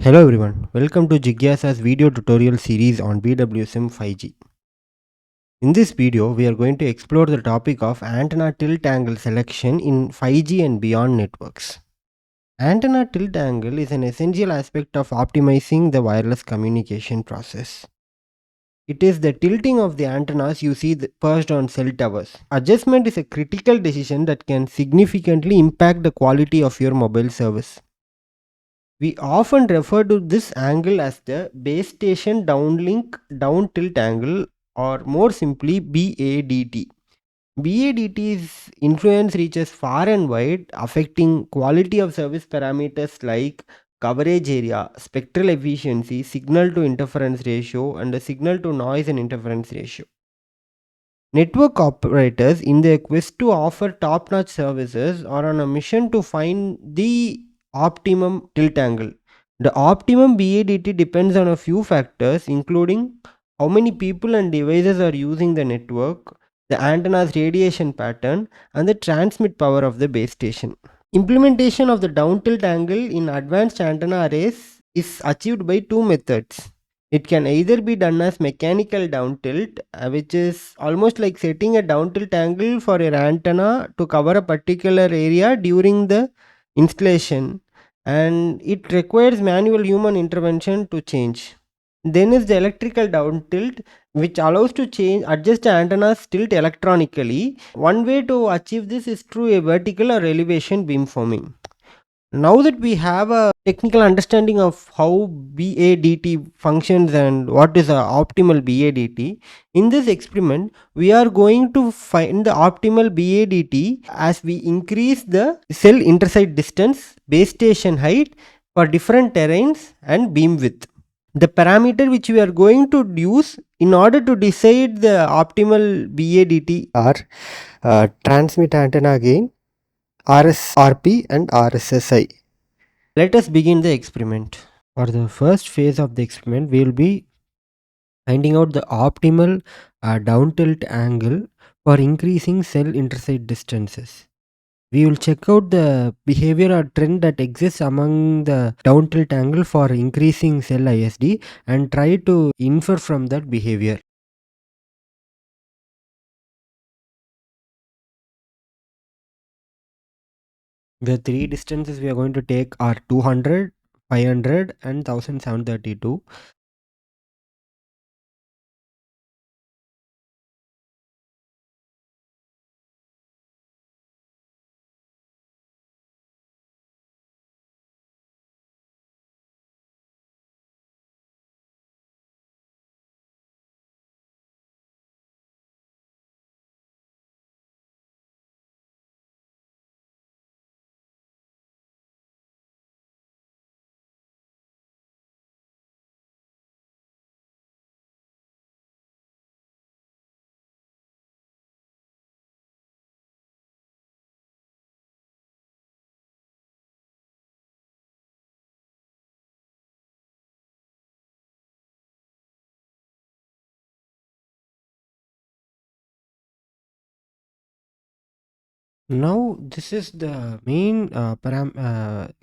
Hello everyone, welcome to Jigyasa's video tutorial series on BWSim-5G. In this video, we are going to explore the topic of antenna tilt angle selection in 5G and beyond networks. Antenna tilt angle is an essential aspect of optimizing the wireless communication process. It is the tilting of the antennas you see perched on cell towers. Adjustment is a critical decision that can significantly impact the quality of your mobile service. We often refer to this angle as the base station downlink down tilt angle, or more simply BADT. BADT's influence reaches far and wide, affecting quality of service parameters like coverage area, spectral efficiency, signal to interference ratio, and the signal to noise and interference ratio. Network operators, in their quest to offer top notch services, are on a mission to find the optimum tilt angle. The optimum BADT depends on a few factors, including how many people and devices are using the network, the antenna's radiation pattern, and the transmit power of the base station. Implementation of the down tilt angle in advanced antenna arrays is achieved by two methods. It can either be done as mechanical down tilt, which is almost like setting a down tilt angle for your antenna to cover a particular area during the installation, and it requires manual human intervention to change. Then is the electrical down tilt, which allows to change adjust the antenna's tilt electronically. One way to achieve this is through a vertical or elevation beamforming. Now that we have a technical understanding of how BADT functions and what is a optimal BADT, in this experiment we are going to find the optimal BADT as we increase the cell intersite distance, base station height for different terrains, and beam width. The parameter which we are going to use in order to decide the optimal BADT are transmit antenna gain, RSRP, and RSSI. Let us begin the experiment. For the first phase of the experiment, we will be finding out the optimal down tilt angle for increasing cell intersite distances. We will check out the behavior or trend that exists among the down tilt angle for increasing cell ISD and try to infer from that behavior. The three distances we are going to take are 200, 500, and 1732. Now, this is the main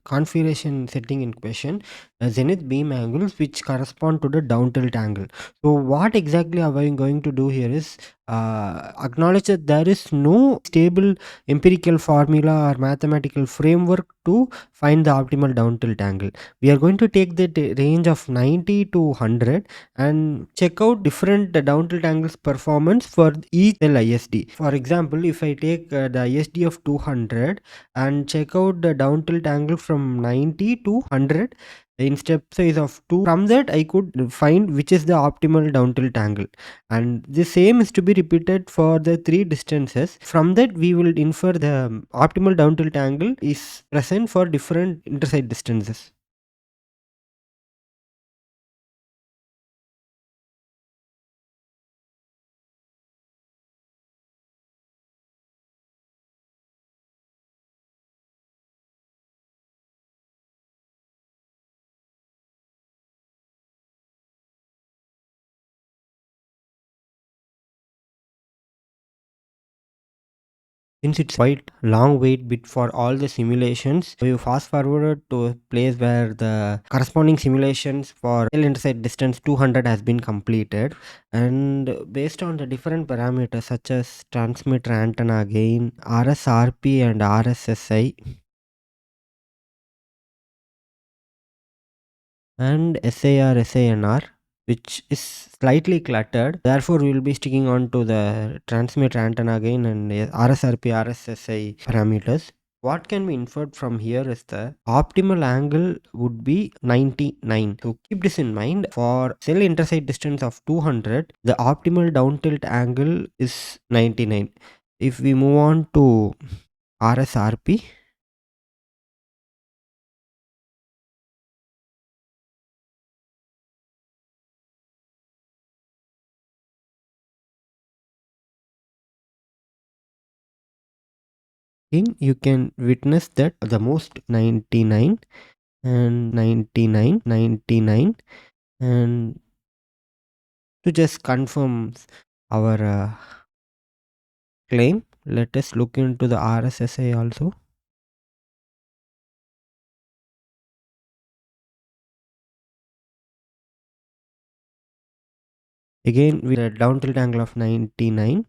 configuration setting in question, zenith beam angles, which correspond to the down tilt angle. So, what exactly are we going to do here is acknowledge that there is no stable empirical formula or mathematical framework to find the optimal down tilt angle. We are going to take the range of 90 to 100 and check out different down tilt angles performance for each cell ISD. For example, if I take the ISD of 200 and check out the down tilt angle from 90 to 100 in step size of 2, from that I could find which is the optimal down tilt angle, and the same is to be repeated for the three distances. From that we will infer the optimal down tilt angle is present for different intersite distances. Since it's quite long wait bit for all the simulations, we fast forwarded to a place where the corresponding simulations for cell intercept distance 200 has been completed, and based on the different parameters such as transmitter antenna gain, RSRP and RSSI and SAR SANR, which is slightly cluttered. Therefore, we will be sticking on to the transmitter antenna gain and RSRP RSSI parameters. What can be inferred from here is the optimal angle would be 99. So keep this in mind. For cell intercept distance of 200, the optimal down tilt angle is 99. If we move on to RSRP, you can witness that the most 99 and 99, 99, and to just confirm our claim, let us look into the RSSI also. Again, with a down tilt angle of 99,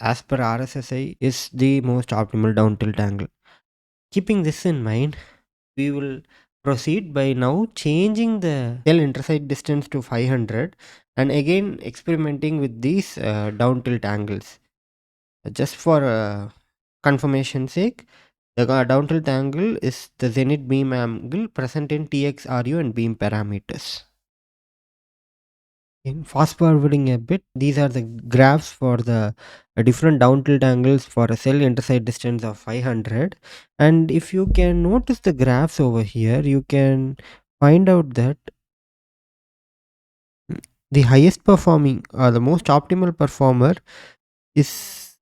as per RSSI, is the most optimal down tilt angle. Keeping this in mind, we will proceed by now changing the cell intercept distance to 500 and again experimenting with these down tilt angles. Just for confirmation sake, the down tilt angle is the zenith beam angle present in TXRU and beam parameters. In fast forwarding a bit, these are the graphs for the different down tilt angles for a cell intercept distance of 500. And if you can notice the graphs over here, you can find out that the highest performing or the most optimal performer is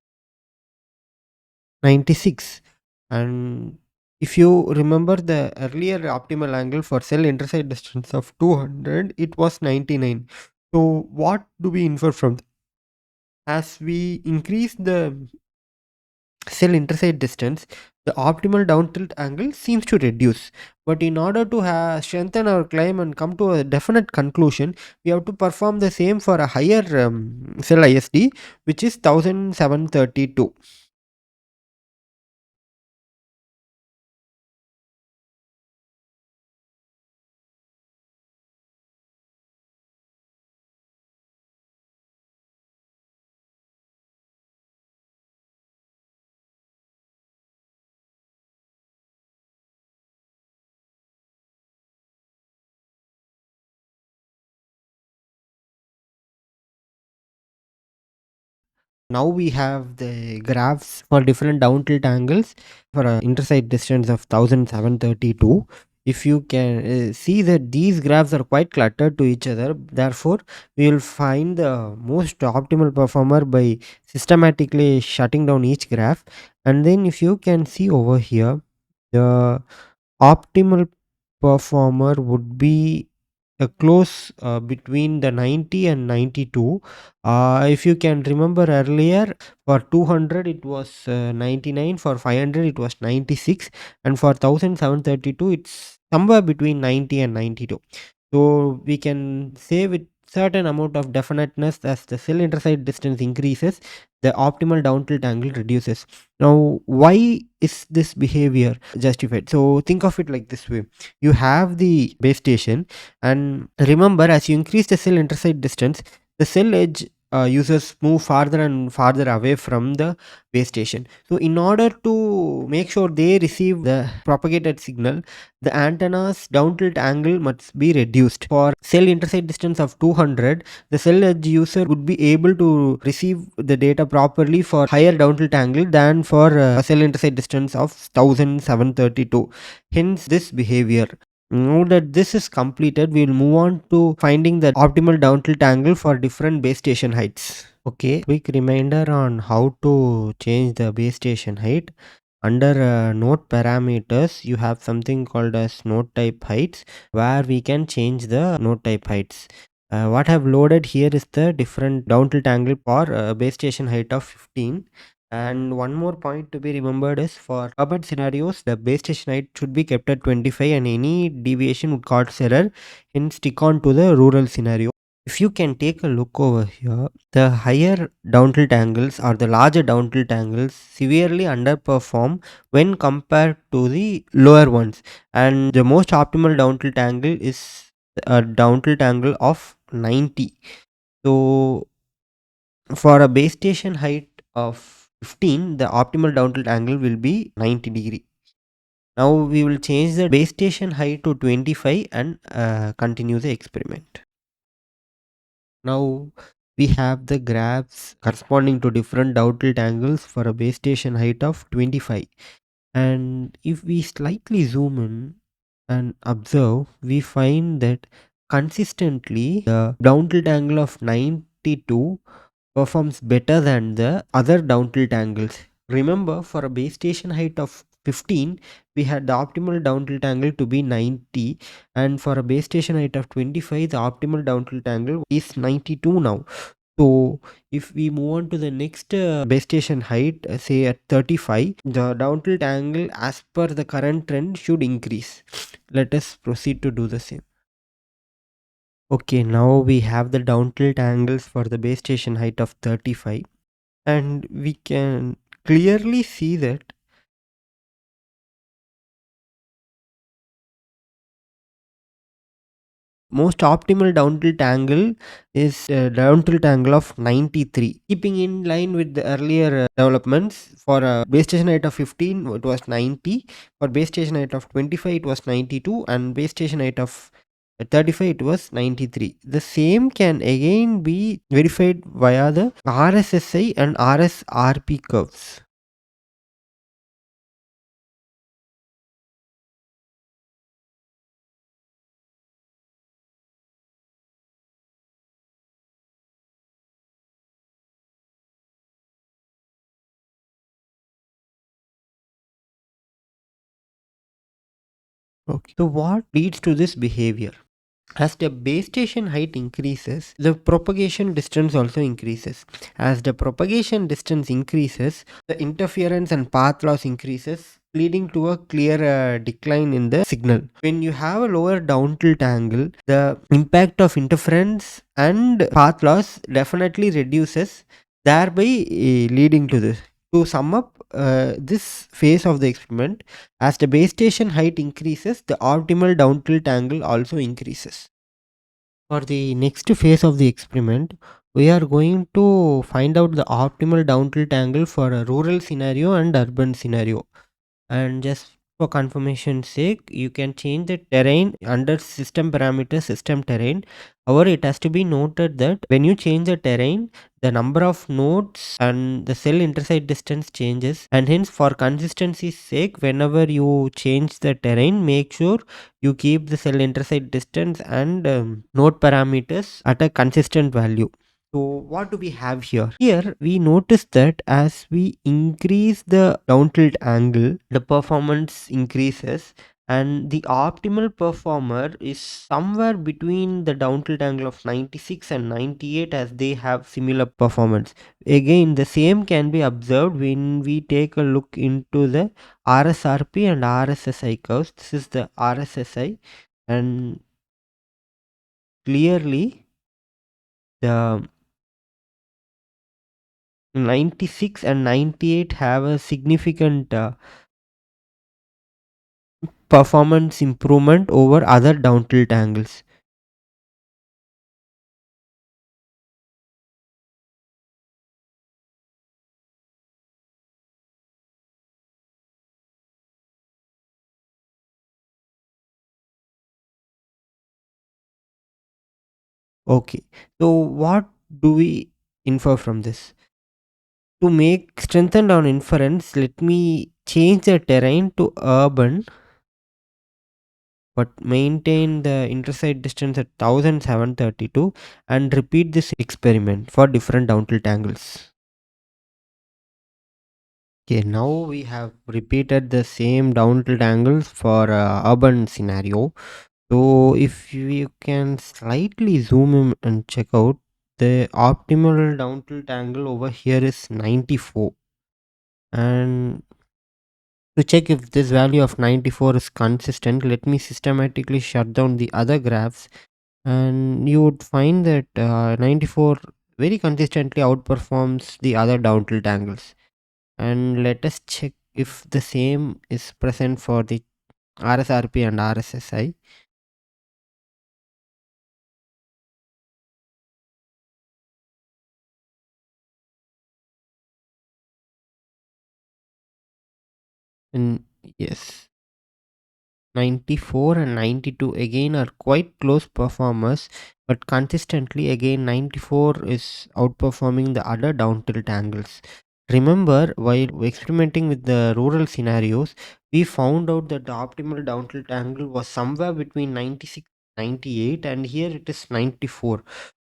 96. And if you remember the earlier optimal angle for cell intercept distance of 200, it was 99. So what do we infer from as we increase the cell intercept distance, the optimal down tilt angle seems to reduce. But in order to strengthen our claim and come to a definite conclusion, we have to perform the same for a higher cell ISD, which is 1732. Now we have the graphs for different down tilt angles for an intercept distance of 1732. If you can see that these graphs are quite cluttered to each other, therefore we will find the most optimal performer by systematically shutting down each graph. And then if you can see over here, the optimal performer would be a close between the 90 and 92. If you can remember earlier, for 200 it was 99, for 500 it was 96, and for 1732 it's somewhere between 90 and 92. So we can say with certain amount of definiteness as the cell intercept distance increases, the optimal down tilt angle reduces. Now, why is this behavior justified? So think of it like this way: you have the base station, and remember, as you increase the cell intercept distance, the cell edge users move farther and farther away from the base station. So in order to make sure they receive the propagated signal, the antenna's down tilt angle must be reduced. For cell intercept distance of 200, the cell edge user would be able to receive the data properly for higher down tilt angle than for a cell intercept distance of 1732. Hence this behavior. Now that this is completed, we will move on to finding the optimal down tilt angle for different base station heights. Okay, quick reminder on how to change the base station height. Under node parameters, you have something called as node type heights, where we can change the node type heights. What I have loaded here is the different down tilt angle for base station height of 15. And one more point to be remembered is for urban scenarios, the base station height should be kept at 25 and any deviation would cause error. Hence, stick on to the rural scenario. If you can take a look over here, the higher down tilt angles or the larger down tilt angles severely underperform when compared to the lower ones. And the most optimal down tilt angle is a down tilt angle of 90. So for a base station height of 15, the optimal down tilt angle will be 90 degree. Now we will change the base station height to 25 and continue the experiment. Now we have the graphs corresponding to different down tilt angles for a base station height of 25. And if we slightly zoom in and observe, we find that consistently the down tilt angle of 92 performs better than the other down tilt angles. Remember, for a base station height of 15, we had the optimal down tilt angle to be 90, and for a base station height of 25, the optimal down tilt angle is 92 now. So, if we move on to the next base station height, say at 35, the down tilt angle as per the current trend should increase. Let us proceed to do the same. Okay, now we have the down tilt angles for the base station height of 35, and we can clearly see that most optimal down tilt angle is down tilt angle of 93, keeping in line with the earlier developments. For a base station height of 15 it was 90, for base station height of 25 it was 92, and base station height of 35 it was 93. The same can again be verified via the RSSI and RSRP curves. Okay, so what leads to this behavior? As the base station height increases, the propagation distance also increases. As the propagation distance increases, the interference and path loss increases, leading to a clear decline in the signal. When you have a lower down tilt angle, the impact of interference and path loss definitely reduces, thereby leading to this. To sum up this phase of the experiment, as the base station height increases, the optimal down tilt angle also increases. For the next phase of the experiment, we are going to find out the optimal down tilt angle for a rural scenario and urban scenario. And just for confirmation sake, you can change the terrain under system parameter system terrain. However, it has to be noted that when you change the terrain, the number of nodes and the cell intersite distance changes, and hence for consistency's sake, whenever you change the terrain, make sure you keep the cell intersite distance and node parameters at a consistent value. So what do we have here? Here we notice that as we increase the down tilt angle, the performance increases, and the optimal performer is somewhere between the down tilt angle of 96 and 98, as they have similar performance. Again, the same can be observed when we take a look into the RSRP and RSSI curves. This is the RSSI, and clearly the 96 and 98 have a significant performance improvement over other down tilt angles. Okay, so what do we infer from this? To make strengthen on inference, let me change the terrain to urban but maintain the intersite distance at 1732 and repeat this experiment for different down tilt angles. Okay, now we have repeated the same down tilt angles for urban scenario. So if you can slightly zoom in and check out, the optimal down tilt angle over here is 94. And to check if this value of 94 is consistent, let me systematically shut down the other graphs, and you would find that 94 very consistently outperforms the other down tilt angles. And let us check if the same is present for the RSRP and RSSI. And yes, 94 and 92 again are quite close performers, but consistently again 94 is outperforming the other down tilt angles. Remember, while experimenting with the rural scenarios, we found out that the optimal down tilt angle was somewhere between 96 98, and here it is 94.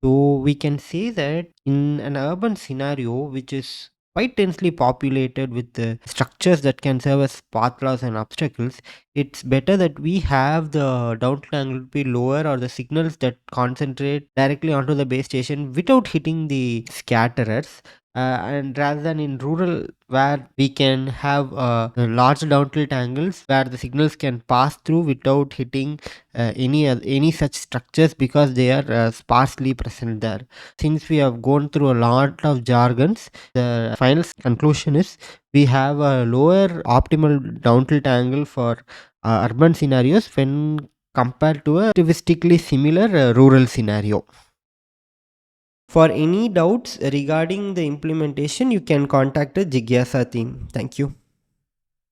So we can say that in an urban scenario, which is quite densely populated with the structures that can serve as path laws and obstacles, it's better that we have the downtilt angle be lower, or the signals that concentrate directly onto the base station without hitting the scatterers. And rather than in rural, where we can have large downtilt angles where the signals can pass through without hitting any such structures, because they are sparsely present there. Since we have gone through a lot of jargons, the final conclusion is we have a lower optimal down tilt angle for urban scenarios when compared to a statistically similar rural scenario. For any doubts regarding the implementation, you can contact the Jigyasa team. Thank you.